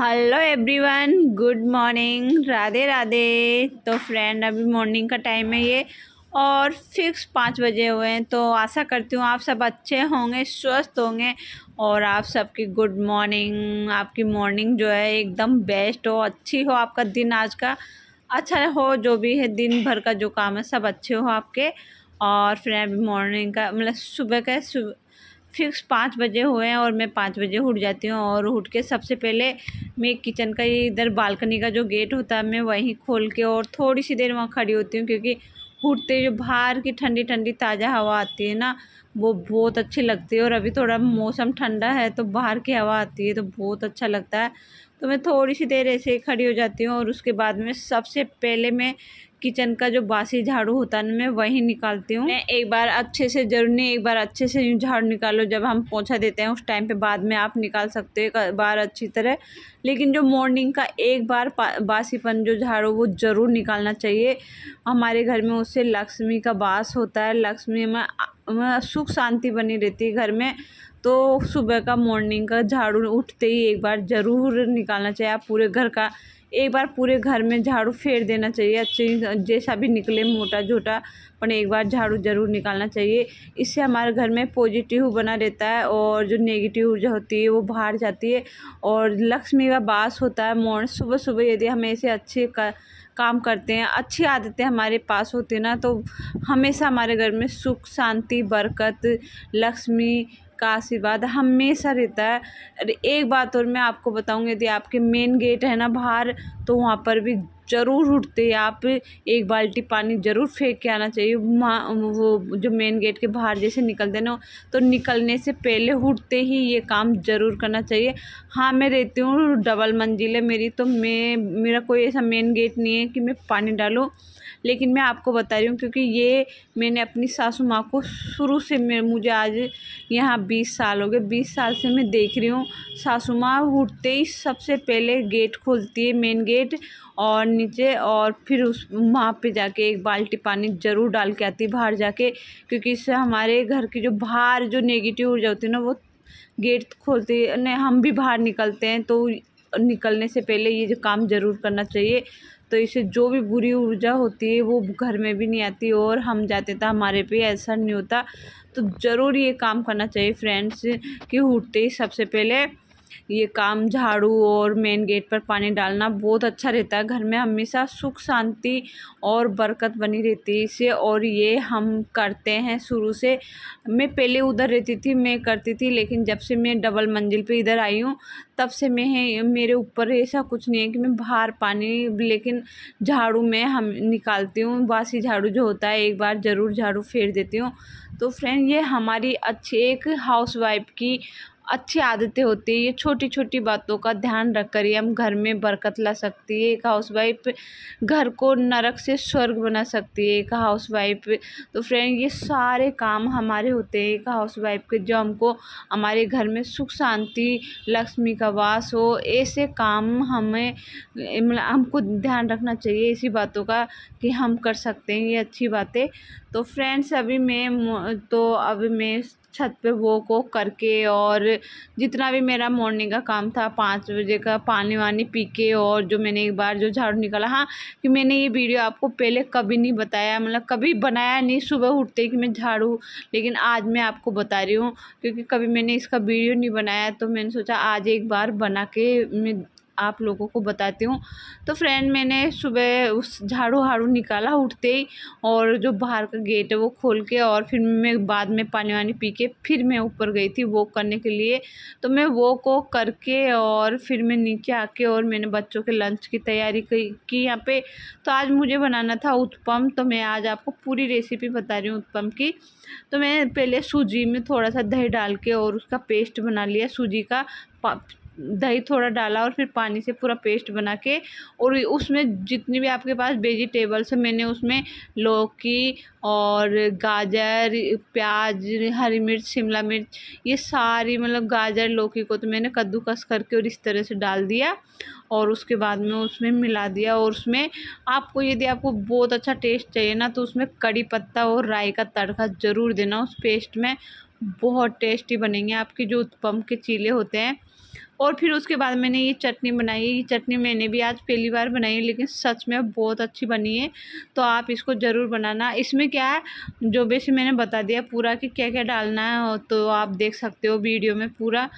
Hello everyone, good morning, Radhe Radhe. तो friend, अभी morning का टाइम है ये और फिक्स 5 बजे हुए हैं। तो आशा करती हूँ आप सब अच्छे होंगे, स्वस्थ होंगे और आप सबकी गुड मॉर्निंग, आपकी मॉर्निंग जो है एकदम बेस्ट हो, अच्छी हो, आपका दिन आज का अच्छा हो, जो भी है दिन भर का जो काम है सब अच्छे हो आपके। और फिर अभी मॉर्निंग का मतलब सुबह का फिक्स 5 बजे हुए हैं और मैं 5 बजे उठ जाती हूँ। और उठ के सबसे पहले मैं किचन का ये इधर बालकनी का जो गेट होता है मैं वहीं खोल के और थोड़ी सी देर वहाँ खड़ी होती हूँ, क्योंकि उठते जो बाहर की ठंडी ठंडी ताज़ा हवा आती है ना, वो बहुत अच्छी लगती है। और अभी थोड़ा मौसम ठंडा है तो बाहर की हवा आती है तो बहुत अच्छा लगता है। तो मैं थोड़ी सी देर ऐसे ही खड़ी हो जाती हूँ और उसके बाद में सबसे पहले मैं किचन का जो बासी झाड़ू होता है ना मैं वही निकालती हूँ। एक बार अच्छे से, जरूर नहीं, एक बार अच्छे से यूँ झाड़ू निकालो। जब हम पोंछा देते हैं उस टाइम पे बाद में आप निकाल सकते हो एक बार अच्छी तरह, लेकिन जो मॉर्निंग का एक बार बासीपन जो झाड़ू वो ज़रूर निकालना चाहिए। हमारे घर में उससे लक्ष्मी का वास होता है, लक्ष्मी में सुख शांति बनी रहती है घर में। तो सुबह का मॉर्निंग का झाड़ू उठते ही एक बार ज़रूर निकालना चाहिए। आप पूरे घर का एक बार पूरे घर में झाड़ू फेर देना चाहिए, अच्छे जैसा भी निकले मोटा छोटा, पर एक बार झाड़ू ज़रूर निकालना चाहिए। इससे हमारे घर में पॉजिटिव बना रहता है और जो नेगेटिव ऊर्जा होती है वो बाहर जाती है और लक्ष्मी का वास होता है। मॉर्निंग सुबह सुबह यदि हम ऐसे अच्छे काम करते हैं, अच्छी आदतें हमारे पास होती हैं ना, तो हमेशा हमारे घर में सुख शांति बरकत लक्ष्मी का आशीर्वाद हमेशा रहता है। अरे एक बात और मैं आपको बताऊंगी, यदि आपके मेन गेट है ना बाहर, तो वहाँ पर भी ज़रूर उठते आप एक बाल्टी पानी ज़रूर फेंक के आना चाहिए। वो जो मेन गेट के बाहर जैसे निकलते ना, तो निकलने से पहले उठते ही ये काम ज़रूर करना चाहिए। हाँ, मैं रहती हूँ डबल मंजिल है मेरी, तो मेरा कोई ऐसा मेन गेट नहीं है कि मैं पानी डालूँ, लेकिन मैं आपको बता रही हूँ क्योंकि ये मैंने अपनी सासू माँ को शुरू से, मुझे आज यहाँ 20 साल हो गए, 20 साल से मैं देख रही हूँ सासू माँ उठते ही सबसे पहले गेट खोलती है, मेन गेट, और नीचे, और फिर उस वहाँ पे जाके एक बाल्टी पानी ज़रूर डाल के आती है बाहर जाके, क्योंकि इससे हमारे घर की जो बाहर जो नेगेटिव ऊर्जा होती है ना वो गेट खोलती है। नहीं, हम भी बाहर निकलते हैं तो निकलने से पहले ये जो काम ज़रूर करना चाहिए। तो इससे जो भी बुरी ऊर्जा होती है वो घर में भी नहीं आती और हम जाते तो हमारे पे ऐसा नहीं होता। तो ज़रूर ये काम करना चाहिए फ्रेंड्स, कि उठते ही सबसे पहले ये काम झाड़ू और मेन गेट पर पानी डालना बहुत अच्छा रहता है। घर में हमेशा सुख शांति और बरकत बनी रहती है इससे, और ये हम करते हैं शुरू से। मैं पहले उधर रहती थी, मैं करती थी, लेकिन जब से मैं डबल मंजिल पे इधर आई हूँ तब से मेरे ऊपर ऐसा कुछ नहीं है कि मैं बाहर पानी, लेकिन झाड़ू में हम निकालती हूँ। बासी झाड़ू जो होता है एक बार ज़रूर झाड़ू फेर देती हूँ। तो फ्रेंड, ये हमारी अच्छी एक हाउसवाइफ की अच्छी आदतें होती है। ये छोटी छोटी बातों का ध्यान रख कर ही हम घर में बरकत ला सकती है। एक हाउसवाइफ घर को नरक से स्वर्ग बना सकती है, एक हाउसवाइफ। तो फ्रेंड, ये सारे काम हमारे होते हैं एक हाउसवाइफ के, जो हमको हमारे घर में सुख शांति लक्ष्मी का वास हो। ऐसे काम हमें मतलब हमको ध्यान रखना चाहिए इसी बातों का, कि हम कर सकते हैं ये अच्छी बातें। तो फ्रेंड्स, अभी मैं छत पे वो को करके और जितना भी मेरा मॉर्निंग का काम था 5 बजे का पानी वानी पी के, और जो मैंने एक बार जो झाड़ू निकाला, हाँ, कि मैंने ये वीडियो आपको पहले कभी नहीं बताया, मतलब कभी बनाया नहीं सुबह उठते ही कि मैं झाड़ू, लेकिन आज मैं आपको बता रही हूँ क्योंकि कभी मैंने इसका वीडियो नहीं बनाया, तो मैंने सोचा आज एक बार बना के मैं आप लोगों को बताती हूँ। तो फ्रेंड, मैंने सुबह उस झाड़ू हाड़ू निकाला उठते ही, और जो बाहर का गेट है वो खोल के, और फिर मैं बाद में पानी वानी पी के फिर मैं ऊपर गई थी वॉक करने के लिए। तो मैं वॉक को करके और फिर मैं नीचे आके और मैंने बच्चों के लंच की तैयारी की यहाँ पे। तो आज मुझे बनाना था उत्पम, तो मैं आज आपको पूरी रेसिपी बता रही हूँ उत्पम की। तो मैं पहले सूजी में थोड़ा सा दही डाल के और उसका पेस्ट बना लिया, सूजी का दही थोड़ा डाला और फिर पानी से पूरा पेस्ट बना के, और उसमें जितनी भी आपके पास वेजिटेबल्स है, मैंने उसमें लौकी और गाजर, प्याज, हरी मिर्च, शिमला मिर्च, ये सारी मतलब गाजर लौकी को तो मैंने कद्दूकस करके और इस तरह से डाल दिया, और उसके बाद में उसमें मिला दिया। और उसमें आपको, यदि आपको बहुत अच्छा टेस्ट चाहिए ना, तो उसमें कड़ी पत्ता और राई का तड़का ज़रूर देना उस पेस्ट में, बहुत टेस्टी बनेंगे आपके जो उत्पम के चीले होते हैं। और फिर उसके बाद मैंने ये चटनी बनाई है। ये चटनी मैंने भी आज पहली बार बनाई है, लेकिन सच में बहुत अच्छी बनी है। तो आप इसको ज़रूर बनाना। इसमें क्या है, जो वैसे मैंने बता दिया पूरा कि क्या क्या डालना है, तो आप देख सकते हो वीडियो में पूरा।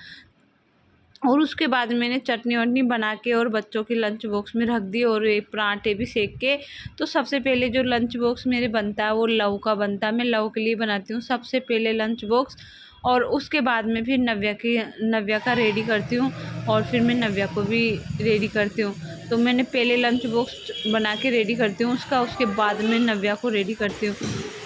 और उसके बाद मैंने चटनी वटनी बना के और बच्चों के लंच बॉक्स में रख दी, और ये पराठे भी सेक के। तो सबसे पहले जो लंच बॉक्स मेरे बनता है वो लव का बनता है। मैं लव के लिए बनाती हूँ सबसे पहले लंच बॉक्स, और उसके बाद में फिर नव्या का रेडी करती हूँ, और फिर मैं नव्या को भी रेडी करती हूँ। तो मैंने पहले लंच बॉक्स बना के रेडी करती हूँ उसका, उसके बाद में नव्या को रेडी करती हूँ।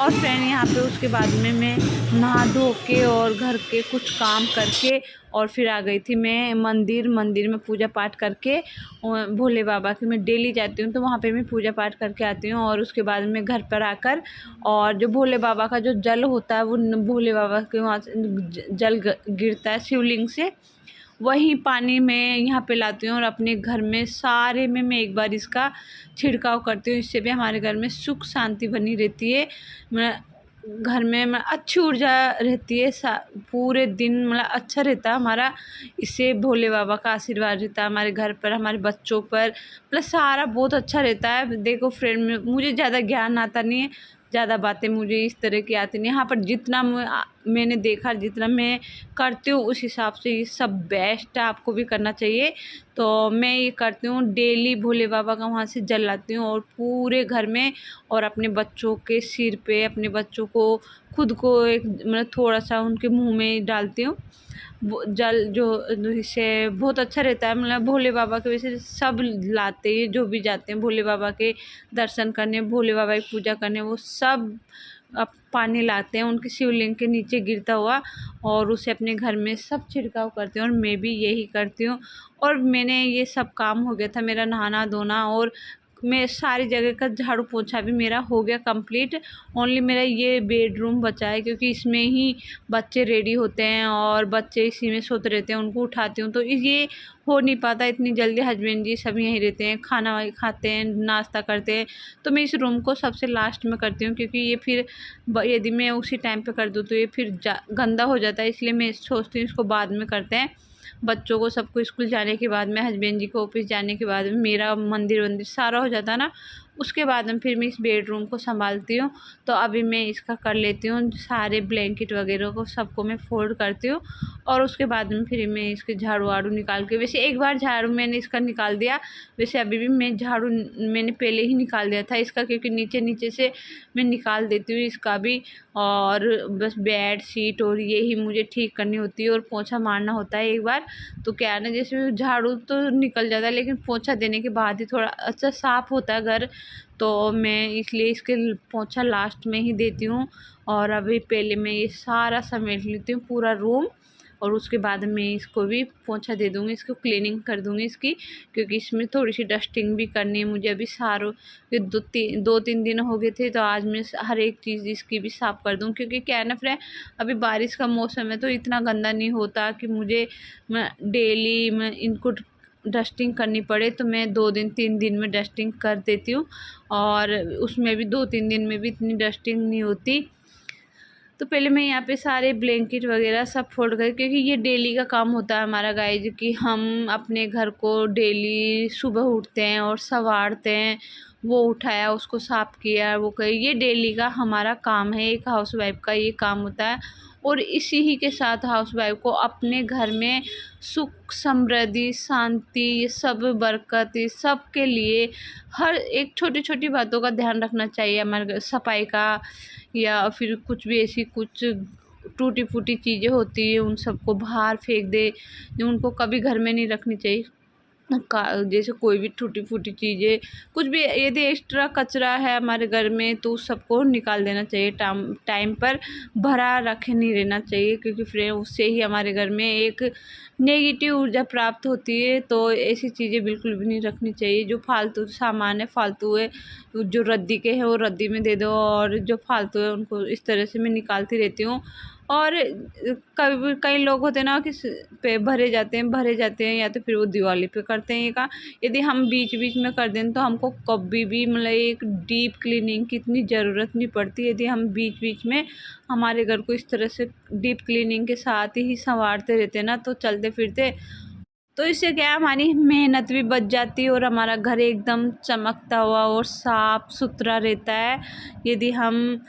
और फ्रेंड यहाँ पे उसके बाद में मैं नहा धो के और घर के कुछ काम करके और फिर आ गई थी मैं मंदिर में पूजा पाठ करके। और भोले बाबा की मैं डेली जाती हूँ, तो वहाँ पे मैं पूजा पाठ करके आती हूँ। और उसके बाद में घर पर आकर, और जो भोले बाबा का जो जल होता है वो भोले बाबा के वहाँ से जल गिरता है शिवलिंग से, वही पानी मैं यहाँ पे लाती हूँ और अपने घर में सारे में मैं एक बार इसका छिड़काव करती हूँ। इससे भी हमारे घर में सुख शांति बनी रहती है। मैं घर में अच्छी ऊर्जा रहती है, पूरे दिन मतलब अच्छा रहता है हमारा। इससे भोले बाबा का आशीर्वाद रहता है हमारे घर पर, हमारे बच्चों पर, प्लस सारा बहुत अच्छा रहता है। देखो फ्रेंड, में मुझे ज़्यादा ज्ञान आता नहीं है, ज़्यादा बातें मुझे इस तरह की आती नहीं। यहाँ पर जितना मैंने देखा, जितना मैं करती हूँ उस हिसाब से ये सब बेस्ट है, आपको भी करना चाहिए। तो मैं ये करती हूँ डेली, भोले बाबा का वहाँ से जल लाती हूँ और पूरे घर में, और अपने बच्चों के सिर पे, अपने बच्चों को, खुद को एक मतलब थोड़ा सा उनके मुंह में डालती हूँ वो जल, जो इससे बहुत अच्छा रहता है। मतलब भोले बाबा के वैसे सब लाते हैं, जो भी जाते हैं भोले बाबा के दर्शन करने, भोले बाबा की पूजा करने, वो सब अब पानी लाते हैं उनके शिवलिंग के नीचे गिरता हुआ, और उसे अपने घर में सब छिड़काव करते हैं, और मैं भी यही करती हूँ। और मैंने ये सब काम हो गया था मेरा, नहाना धोना, और मैं सारी जगह का झाड़ू पोछा भी मेरा हो गया कंप्लीट। ओनली मेरा ये बेडरूम बचा है, क्योंकि इसमें ही बच्चे रेडी होते हैं और बच्चे इसी में सोते रहते हैं, उनको उठाती हूँ तो ये हो नहीं पाता इतनी जल्दी। हस्बैंड जी सब यहीं रहते हैं, खाना खाते हैं, नाश्ता करते हैं, तो मैं इस रूम को सबसे लास्ट में करती हूँ, क्योंकि ये फिर यदि मैं उसी टाइम पे कर दूँ तो ये फिर गंदा हो जाता है, इसलिए मैं सोचती हूँ इसको बाद में करते हैं। बच्चों को सबको स्कूल जाने के बाद में, हस्बैंड जी को ऑफिस जाने के बाद में, मेरा मंदिर सारा हो जाता है ना, उसके बाद में फिर मैं इस बेडरूम को संभालती हूँ। तो अभी मैं इसका कर लेती हूँ, सारे ब्लैंकेट वगैरह को सबको मैं फोल्ड करती हूँ, और उसके बाद में फिर मैं इसके झाड़ू वाड़ू निकाल के, वैसे एक बार झाड़ू मैंने इसका निकाल दिया, वैसे अभी भी मैं झाड़ू मैंने पहले ही निकाल दिया था इसका, क्योंकि नीचे नीचे से मैं निकाल देती हूँ इसका भी। और बस बेड शीट और ये ही मुझे ठीक करनी होती है, और पोंछा मारना होता है एक बार। तो क्या है ना, जैसे झाड़ू तो निकल जाता है, लेकिन पोंछा देने के बाद ही थोड़ा अच्छा साफ़ होता है घर, तो मैं इसलिए इसके पोंछा लास्ट में ही देती हूँ। और अभी पहले मैं ये सारा समेट लेती हूँ पूरा रूम, और उसके बाद मैं इसको भी पोंछा दे दूँगी, इसको क्लीनिंग कर दूँगी इसकी, क्योंकि इसमें थोड़ी सी डस्टिंग भी करनी है मुझे अभी। सारों ये 2-3 दिन हो गए थे, तो आज मैं हर एक चीज़ इसकी भी साफ़ कर दूँ, क्योंकि क्या है ना फ्रेंड, अभी बारिश का मौसम है तो इतना गंदा नहीं होता कि मुझे मैं डेली मैं इनको डस्टिंग करनी पड़े। तो मैं 2-3 दिन में डस्टिंग कर देती हूँ, और उसमें भी 2-3 दिन में भी इतनी डस्टिंग नहीं होती। तो पहले मैं यहाँ पे सारे ब्लैंकेट वगैरह सब फोल्ड कर, क्योंकि ये डेली का काम होता है हमारा गाइज, कि हम अपने घर को डेली सुबह उठते हैं और संवारते हैं, वो उठाया, उसको साफ़ किया, वो कर, ये डेली का हमारा काम है, एक हाउसवाइफ का ये काम होता है। और इसी ही के साथ हाउसवाइफ को अपने घर में सुख समृद्धि शांति ये सब बरकत, ये सब के लिए हर एक छोटी छोटी बातों का ध्यान रखना चाहिए। हमारे सफाई का, या फिर कुछ भी ऐसी कुछ टूटी फूटी चीज़ें होती है उन सबको बाहर फेंक दे, उनको कभी घर में नहीं रखनी चाहिए। का जैसे कोई भी टूटी फूटी चीज़ें, कुछ भी यदि एक्स्ट्रा कचरा है हमारे घर में तो उस सबको निकाल देना चाहिए, टाइम पर भरा रखे नहीं रहना चाहिए, क्योंकि फिर उससे ही हमारे घर में एक नेगेटिव ऊर्जा प्राप्त होती है। तो ऐसी चीज़ें बिल्कुल भी नहीं रखनी चाहिए। जो फालतू सामान है, फालतू है, जो रद्दी के हैं वो रद्दी में दे दो, और जो फालतू है उनको इस तरह से मैं निकालती रहती हूँ। और कभी कई लोग होते हैं ना कि पे भरे जाते हैं, या तो फिर वो दिवाली पे करते हैं ये काम। यदि हम बीच बीच में कर दें तो हमको कभी भी मतलब एक डीप क्लीनिंग की इतनी ज़रूरत नहीं पड़ती। यदि हम बीच बीच में हमारे घर को इस तरह से डीप क्लीनिंग के साथ ही संवारते रहते हैं ना, तो चलते फिरते तो इससे क्या है, हमारी मेहनत भी बच जाती है और हमारा घर एकदम चमकता हुआ और साफ़ सुथरा रहता है। यदि हम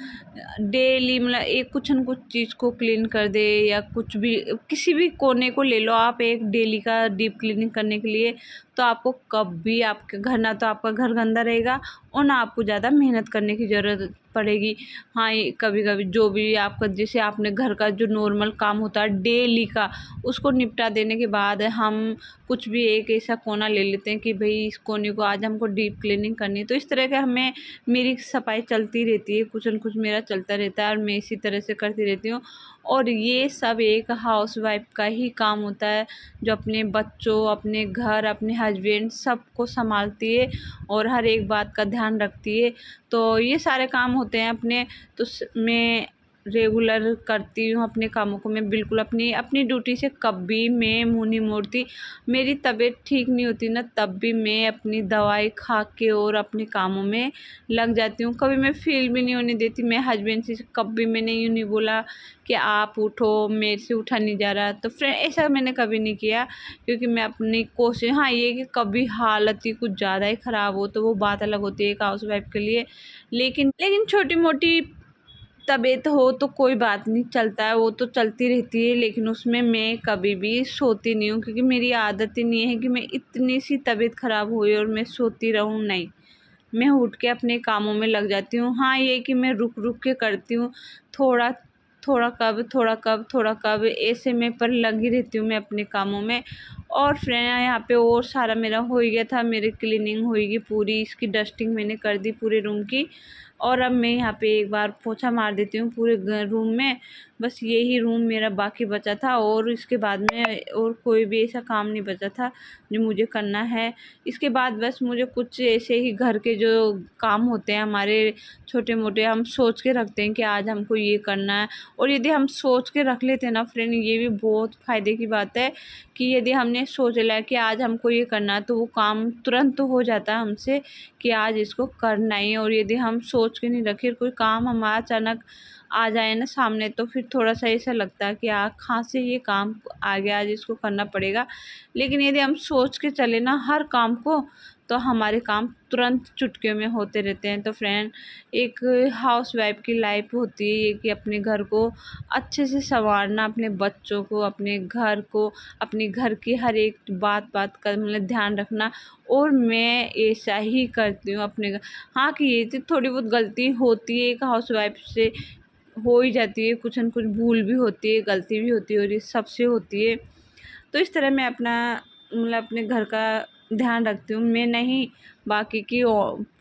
डेली मतलब एक कुछ न कुछ चीज़ को क्लीन कर दे, या कुछ भी किसी भी कोने को ले लो आप एक डेली का डीप क्लीनिंग करने के लिए, तो आपको कभी आपके घर ना तो आपका घर गंदा रहेगा और ना आपको ज़्यादा मेहनत करने की ज़रूरत पड़ेगी। हाँ, ये कभी-कभी जो भी आपका जैसे आपने घर का जो नॉर्मल काम होता है डेली का, उसको निपटा देने के बाद हम कुछ भी एक ऐसा कोना ले लेते हैं कि भई इस कोने को आज हमको डीप क्लीनिंग करनी है। तो इस तरह का हमें मेरी सफाई चलती रहती है, कुछ न कुछ मेरा चलता रहता है और मैं इसी तरह से करती रहती हूँ। और ये सब एक हाउसवाइफ़ का ही काम होता है, जो अपने बच्चों, अपने घर, अपने हस्बैंड सबको सँभालती है और हर एक बात का ध्यान रखती है। तो ये सारे काम होते हैं अपने, तो मैं रेगुलर करती हूँ अपने कामों को। मैं बिल्कुल अपनी अपनी ड्यूटी से कभी मैं मुँह नहीं मोड़ती। मेरी तबीयत ठीक नहीं होती ना, तब भी मैं अपनी दवाई खा के और अपने कामों में लग जाती हूँ। कभी मैं फ़ील भी नहीं होने देती। मैं हस्बैंड से कभी मैंने यूँ नहीं बोला कि आप उठो, मेरे से उठा नहीं जा रहा। तो फ्रेंड ऐसा मैंने कभी नहीं किया, क्योंकि मैं अपनी कोशिश, हाँ ये कि कभी हालत ही कुछ ज़्यादा ही ख़राब हो तो वो बात अलग होती है एक हाउसवाइफ़ के लिए। लेकिन छोटी-मोटी तबीयत हो तो कोई बात नहीं, चलता है, वो तो चलती रहती है। लेकिन उसमें मैं कभी भी सोती नहीं हूँ, क्योंकि मेरी आदत ही नहीं है कि मैं इतनी सी तबीयत ख़राब हुई और मैं सोती रहूँ, नहीं। मैं उठ के अपने कामों में लग जाती हूँ। हाँ, ये कि मैं रुक-रुक के करती हूँ, थोड़ा थोड़ा कब, थोड़ा कब, थोड़ा कब, ऐसे में पर लगी रहती हूँ मैं अपने कामों में। और फ्रेंड यहाँ पे और सारा मेरा हो ही गया था, मेरी क्लीनिंग होएगी पूरी, इसकी डस्टिंग मैंने कर दी पूरे रूम की। और अब मैं यहाँ पे एक बार पोछा मार देती हूँ पूरे रूम में। बस यही रूम मेरा बाकी बचा था और इसके बाद में और कोई भी ऐसा काम नहीं बचा था जो मुझे करना है। इसके बाद बस मुझे कुछ ऐसे ही घर के जो काम होते हैं हमारे छोटे मोटे, हम सोच के रखते हैं कि आज हमको ये करना है। और यदि हम सोच के रख लेते हैं ना फ्रेंड, ये भी बहुत फ़ायदे की बात है कि यदि हमने सोच लिया कि आज हमको ये करना है, तो वो काम तुरंत हो जाता है हमसे कि आज इसको करना ही है। और यदि हम सोच के नहीं रखे, कोई काम हमारा अचानक आ जाए ना सामने, तो फिर थोड़ा-सा ऐसा लगता है कि कहाँ से ये काम आ गया, आज इसको करना पड़ेगा। लेकिन यदि हम सोच के चले ना हर काम को, तो हमारे काम तुरंत चुटकियों में होते रहते हैं। तो फ्रेंड, एक हाउसवाइफ़ की लाइफ़ होती है ये कि अपने घर को अच्छे से सँवारना, अपने बच्चों को, अपने घर को, अपने घर की हर एक बात-बात का मतलब ध्यान रखना। और मैं ऐसा ही करती हूँ अपने घर। हाँ, कि ये तो थोड़ी बहुत गलती होती है एक हाउसवाइफ़ से, हो ही जाती है, कुछ न कुछ भूल भी होती है, गलती भी होती है और ये सबसे होती है। तो इस तरह मैं अपना मतलब अपने घर का ध्यान रखती हूँ। मैं नहीं, बाकी की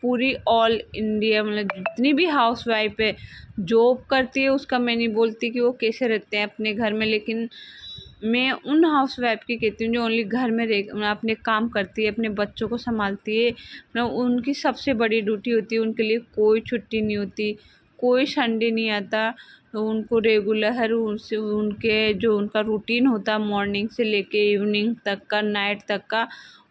पूरी ऑल इंडिया मतलब जितनी भी हाउसवाइफ़ है, जॉब करती है, उसका मैं नहीं बोलती कि वो कैसे रहते हैं अपने घर में। लेकिन मैं उन हाउसवाइफ़ की कहती हूँ जो ओनली घर में रह मतलब अपने काम करती है, अपने बच्चों को सँभालती है। मतलब उनकी सबसे बड़ी ड्यूटी होती है, उनके लिए कोई छुट्टी नहीं होती, कोई संडे नहीं आता। तो उनको रेगुलर उनसे उनके जो उनका रूटीन होता है मॉर्निंग से लेके इवनिंग तक का, नाइट तक का,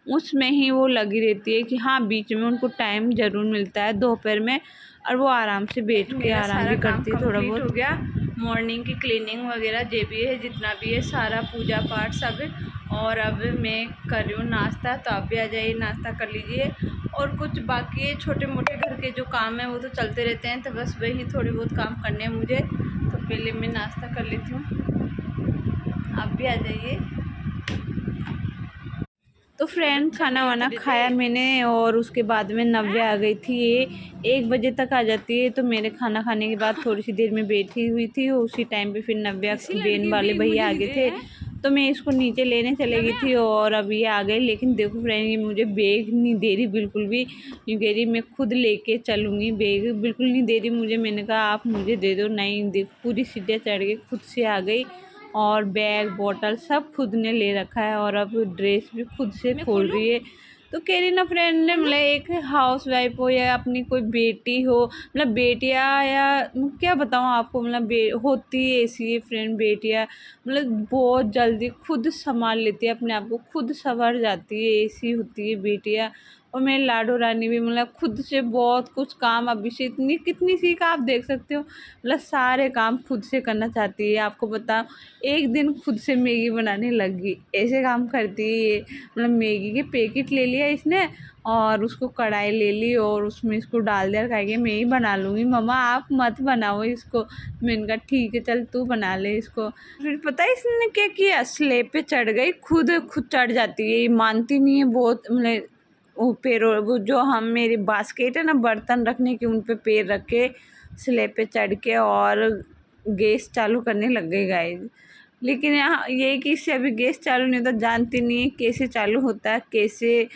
उसमें ही वो लगी रहती है कि हाँ, बीच में उनको टाइम ज़रूर मिलता है दोपहर में, और वो आराम से बैठ के आराम भी करती है। थोड़ा बहुत हो गया, मॉर्निंग की क्लीनिंग वगैरह जो भी है, जितना भी है सारा पूजा पाठ सब। और अब मैं कर रही हूँ नाश्ता, तो आप भी आ जाइए, नाश्ता कर लीजिए। और कुछ बाकी छोटे मोटे घर के जो काम है वो तो चलते रहते हैं, तो बस वही थोड़े बहुत काम करने हैं मुझे। तो पहले मैं नाश्ता कर लेती हूँ, आप भी आ जाइए। तो फ्रेंड, खाना वाना खाया मैंने और उसके बाद में नव्या आ गई थी। ये 1 बजे तक आ जाती है, तो मेरे खाना खाने के बाद थोड़ी सी देर में बैठी हुई थी। उसी टाइम पे फिर नव्या वैन वाले भैया आ गए थे, तो मैं इसको नीचे लेने चले गई थी और अब ये आ गए। लेकिन देखो फ्रेंड, ये मुझे बैग नहीं दे रही बिल्कुल भी। ये कह रही मैं खुद लेके चलूँगी, बैग बिल्कुल नहीं दे रही मुझे। मैंने कहा आप मुझे दे दो, नहीं देख, पूरी सीढ़ियाँ चढ़ के खुद से आ गई और बैग बॉटल सब खुद ने ले रखा है और अब ड्रेस भी खुद से खोल रही है। तो कह रही ना फ्रेंड ने, मतलब एक हाउसवाइफ हो या अपनी कोई बेटी हो, मतलब बेटियां या क्या बताऊँ आपको, मतलब होती है ऐसी फ्रेंड बेटियां, मतलब बहुत जल्दी खुद संभाल लेती है अपने आप को, खुद संवर जाती है, ऐसी होती है बेटियां। और मेरी लाडो रानी भी मतलब खुद से बहुत कुछ काम अभी से इतनी कितनी सीखा आप देख सकते हो, मतलब सारे काम खुद से करना चाहती है। आपको बताओ, एक दिन खुद से मैगी बनाने लग गई, ऐसे काम करती है ये। मतलब मैगी के पैकेट ले लिया इसने और उसको कढ़ाई ले ली और उसमें इसको डाल दिया, कहेगी मैं ही बना लूँगी मम्मा, आप मत बनाओ इसको। मैंने कहा ठीक है चल तू बना ले इसको। फिर पता है इसने क्या किया, स्लेब पे चढ़ गई, खुद खुद चढ़ जाती है, ये मानती नहीं है बहुत। मतलब वो पैरों वो जो हम मेरी बास्केट है ना बर्तन रखने की, उन पे पैर रख के स्लेब पे चढ़ के और गैस चालू करने लग गई गाइस। लेकिन यहाँ ये कि इससे अभी गैस चालू नहीं होता, जानती नहीं है कैसे चालू होता है, कैसे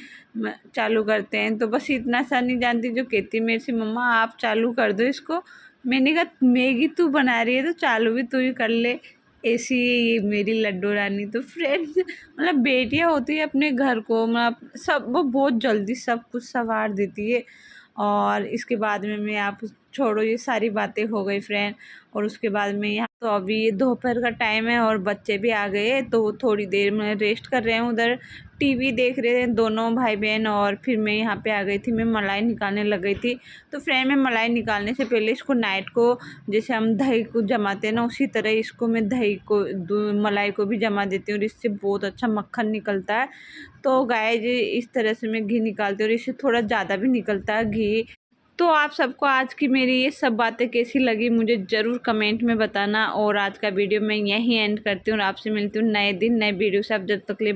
चालू करते हैं। तो बस इतना सा नहीं जानती, जो कहती मेरे से मम्मा आप चालू कर दो इसको। मैंने कहा मैगी तू बना रही है तो चालू भी तू ही कर ले। ऐसी है ये मेरी लड्डू रानी। तो फ्रेंड्स मतलब बेटियां होती है अपने घर को, मतलब सब वो बहुत जल्दी सब कुछ संवार देती है। और इसके बाद में मैं आप छोड़ो, ये सारी बातें हो गई फ्रेंड। और उसके बाद में यहाँ तो अभी ये दोपहर का टाइम है और बच्चे भी आ गए हैं, तो वो थोड़ी देर में रेस्ट कर रहे हैं, उधर टीवी देख रहे हैं दोनों भाई बहन। और फिर मैं यहाँ पे आ गई थी, मैं मलाई निकालने लग गई थी। तो फ्रेंड मैं मलाई निकालने से पहले इसको नाइट को, जैसे हम दही को जमाते हैं ना, उसी तरह इसको मैं दही को मलाई को भी जमा देती हूँ और इससे बहुत अच्छा मक्खन निकलता है। तो गाय जी इस तरह से मैं घी निकालती हूँ और इससे थोड़ा ज़्यादा भी निकलता है घी। तो आप सबको आज की मेरी ये सब बातें कैसी लगी मुझे ज़रूर कमेंट में बताना। और आज का वीडियो मैं यहीं एंड करती हूँ और आपसे मिलती हूँ नए दिन नए वीडियो से। आप जब तक ले